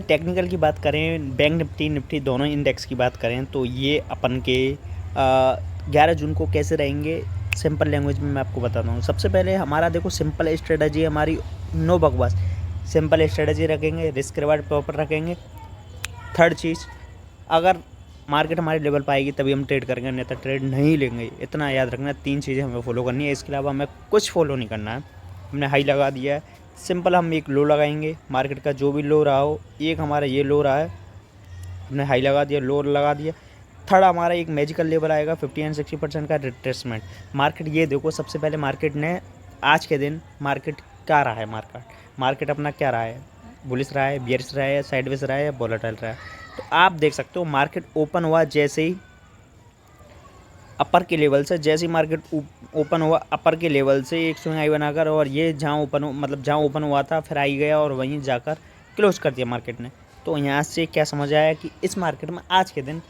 Technical की बात करें, बैंक निफ्टी दोनों इंडेक्स की बात करें तो ये अपन के 11 जून को कैसे रहेंगे, सिंपल लैंग्वेज में मैं आपको बताता हूँ। सबसे पहले हमारा देखो सिंपल स्ट्रेटजी हमारी, नो बकवास, सिंपल स्ट्रेटजी रखेंगे, रिस्क रिवार्ड प्रॉपर रखेंगे। थर्ड चीज़, अगर मार्केट हमारे लेवल पर आएगी तभी हम ट्रेड करेंगे, नहीं तो ट्रेड नहीं लेंगे। इतना याद रखना, 3 चीज़ें हमें फॉलो करनी है, इसके अलावा हमें कुछ फॉलो नहीं करना है। हमने हाई लगा दिया है, सिंपल हम एक लो लगाएंगे, मार्केट का जो भी लो रहा हो, एक हमारा ये लो रहा है, हमने हाई लगा दिया, लो लगा दिया। थर्ड हमारा एक मैजिकल लेवल आएगा 50 एंड 60% का रिट्रेसमेंट। मार्केट ये देखो, सबसे पहले मार्केट ने आज के दिन मार्केट क्या रहा है, मार्केट अपना क्या रहा है, बुलिश रहा है, बियरिश रहा है, साइडवेज रहा है या वोलेटाइल रहा है। तो आप देख सकते हो मार्केट ओपन हुआ जैसे ही अपर के लेवल से, जैसे ही मार्केट ओपन हुआ अपर के लेवल से एक स्विंग आई बनाकर, और ये जहाँ ओपन हुआ था फिर आई गया और वहीं जाकर क्लोज कर दिया मार्केट ने। तो यहाँ से क्या समझ आया कि इस मार्केट में आज के दिन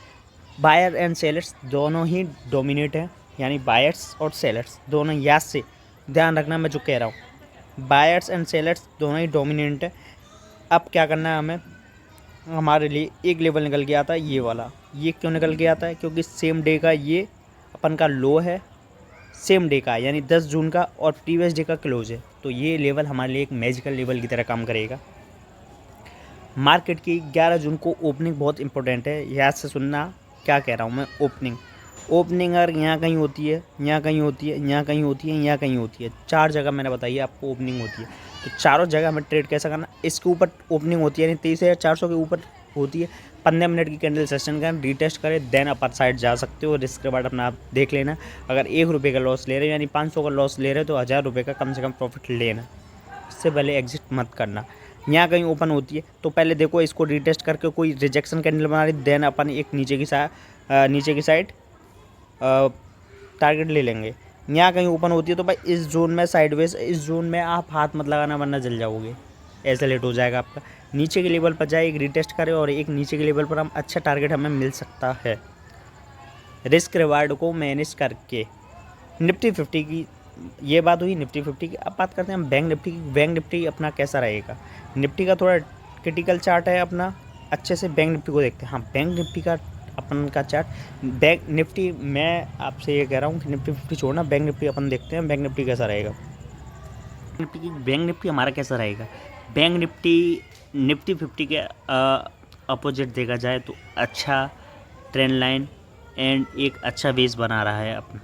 बायर एंड सेलर्स दोनों ही डोमिनेट हैं, यानी बायर्स और सेलर्स दोनों। याद से ध्यान रखना मैं जो कह रहा हूँ, बायर्स एंड सेलर्स दोनों ही डोमिनेंट है। अब क्या करना है हमें, हमारे लिए एक लेवल निकल के आता है ये वाला। ये क्यों निकल के आता है, क्योंकि सेम डे का ये अपन का लो है, सेम डे का यानी 10 जून का, और प्रीवियस डे का क्लोज है। तो ये लेवल हमारे लिए एक मैजिकल लेवल की तरह काम करेगा। मार्केट की 11 जून को ओपनिंग बहुत इंपॉर्टेंट है, याद से सुनना क्या कह रहा हूँ मैं। ओपनिंग अगर यहाँ कहीं होती है, यहाँ कहीं होती है, यहाँ कहीं होती है, यहाँ कहीं होती है, 4 जगह मैंने बताइए आपको ओपनिंग होती है। तो चारों जगह हमें ट्रेड कैसा करना, इसके ऊपर ओपनिंग होती है, यानी 23,400 के ऊपर होती है, 15 मिनट की कैंडल सेशन करें, रीटेस्ट करें, देन अपर साइड जा सकते हो। रिस्क के बाद अपना आप देख लेना, अगर 1 रुपये का लॉस ले रहे हो यानी 500 का लॉस ले रहे हो तो 1000 रुपये का कम से कम प्रॉफिट लेना, इससे पहले एग्जिट मत करना। यहाँ कहीं ओपन होती है तो पहले देखो इसको रीटेस्ट करके कोई रिजेक्शन कैंडल बना रही, देन अपन एक नीचे की साइड टारगेट ले लेंगे। यहाँ कहीं ओपन होती है तो भाई इस जोन में साइडवेज, इस जोन में आप हाथ मत लगाना वरना जल जाओगे, ऐसे लेट हो जाएगा आपका। नीचे के लेवल पर जाए, एक रीटेस्ट करें और एक नीचे के लेवल पर हम अच्छा टारगेट हमें मिल सकता है। रिस्क रिवार्ड को मैनेज करके निफ्टी 50 की ये बात हुई, निफ्टी 50 की। अब बात करते हैं हम बैंक निफ्टी की। बैंक निफ्टी अपना कैसा रहेगा, निफ्टी का थोड़ा क्रिटिकल चार्ट है अपना, अच्छे से बैंक निफ्टी को देखते हैं। हाँ, बैंक निफ्टी का अपन का चार्ट, बैंक निफ्टी मैं आपसे ये कह रहा हूँ कि निफ्टी 50 छोड़ना, बैंक निफ्टी अपन देखते हैं बैंक निफ्टी कैसा रहेगा। बैंक निफ्टी हमारा कैसा रहेगा, बैंक निफ्टी 50 के अपोजिट देखा जाए तो अच्छा ट्रेंड लाइन एंड एक अच्छा बेस बना रहा है अपना।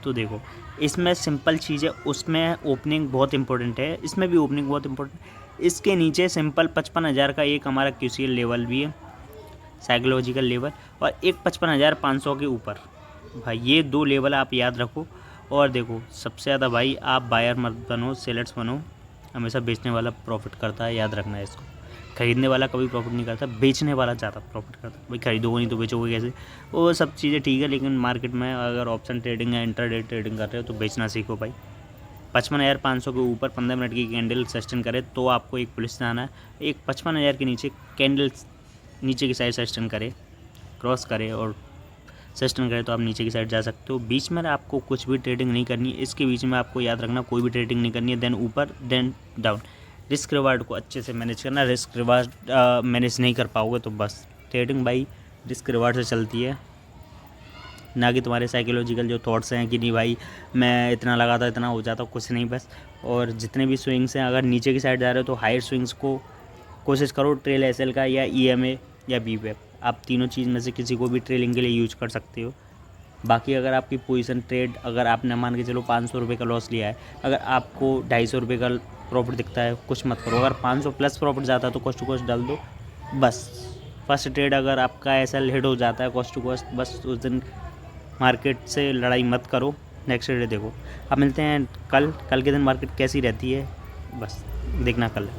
तो देखो इसमें सिंपल चीज़ है, उसमें ओपनिंग बहुत इंपॉर्टेंट है, इसमें भी ओपनिंग बहुत इंपॉर्टेंट। इसके नीचे सिंपल 55,000 का एक हमारा QCL लेवल भी है, साइकोलॉजिकल लेवल, और एक 55,500 के ऊपर। भाई ये 2 लेवल आप याद रखो। और देखो सबसे ज़्यादा भाई आप बायर मत बनो, सेलर्स बनो, हमेशा बेचने वाला प्रॉफिट करता है, याद रखना है इसको। खरीदने वाला कभी प्रॉफिट नहीं करता, बेचने वाला ज़्यादा प्रॉफिट करता है। भाई खरीदोगे नहीं तो बेचोगे कैसे, वो सब चीज़ें ठीक है, लेकिन मार्केट में अगर ऑप्शन ट्रेडिंग या इंट्राडे ट्रेडिंग कर रहे हो तो बेचना सीखो भाई। 55,500 के ऊपर 15 मिनट की कैंडल सस्टेन करे तो आपको एक पुलिस से आना है, एक 55,000 के नीचे कैंडल नीचे की साइड सस्टेन करे, क्रॉस करे और सस्टेन करे तो आप नीचे की साइड जा सकते हो। बीच में आपको कुछ भी ट्रेडिंग नहीं करनी है, इसके बीच में आपको याद रखना कोई भी ट्रेडिंग नहीं करनी है। देन ऊपर देन डाउन, रिस्क रिवार्ड को अच्छे से मैनेज करना। रिस्क रिवार्ड मैनेज नहीं कर पाओगे तो बस ट्रेडिंग भाई रिस्क रिवार्ड से चलती है, ना कि तुम्हारे साइकोलॉजिकल जो थॉट्स हैं कि नहीं भाई मैं इतना लगा था इतना हो जाता, कुछ नहीं बस। और जितने भी स्विंग्स हैं, अगर नीचे की साइड जा रहे हो तो हायर स्विंग्स को कोशिश करो, ट्रेल SL का या EMA या BWAP, आप तीनों चीज़ में से किसी को भी ट्रेलिंग के लिए यूज कर सकते हो। बाकी अगर आपकी पोजीशन ट्रेड, अगर आपने मान के चलो 500 रुपये का लॉस लिया है, अगर आपको 250 रुपये का प्रॉफिट दिखता है, कुछ मत करो। अगर 500 प्लस प्रॉफिट जाता है तो कॉस्ट टू कॉस्ट डाल दो बस। फर्स्ट ट्रेड अगर आपका SL हिट हो जाता है कॉस्ट टू कॉस्ट, बस उस दिन मार्केट से लड़ाई मत करो, नेक्स्ट डे देखो। अब मिलते हैं कल के दिन मार्केट कैसी रहती है, बस देखना कल।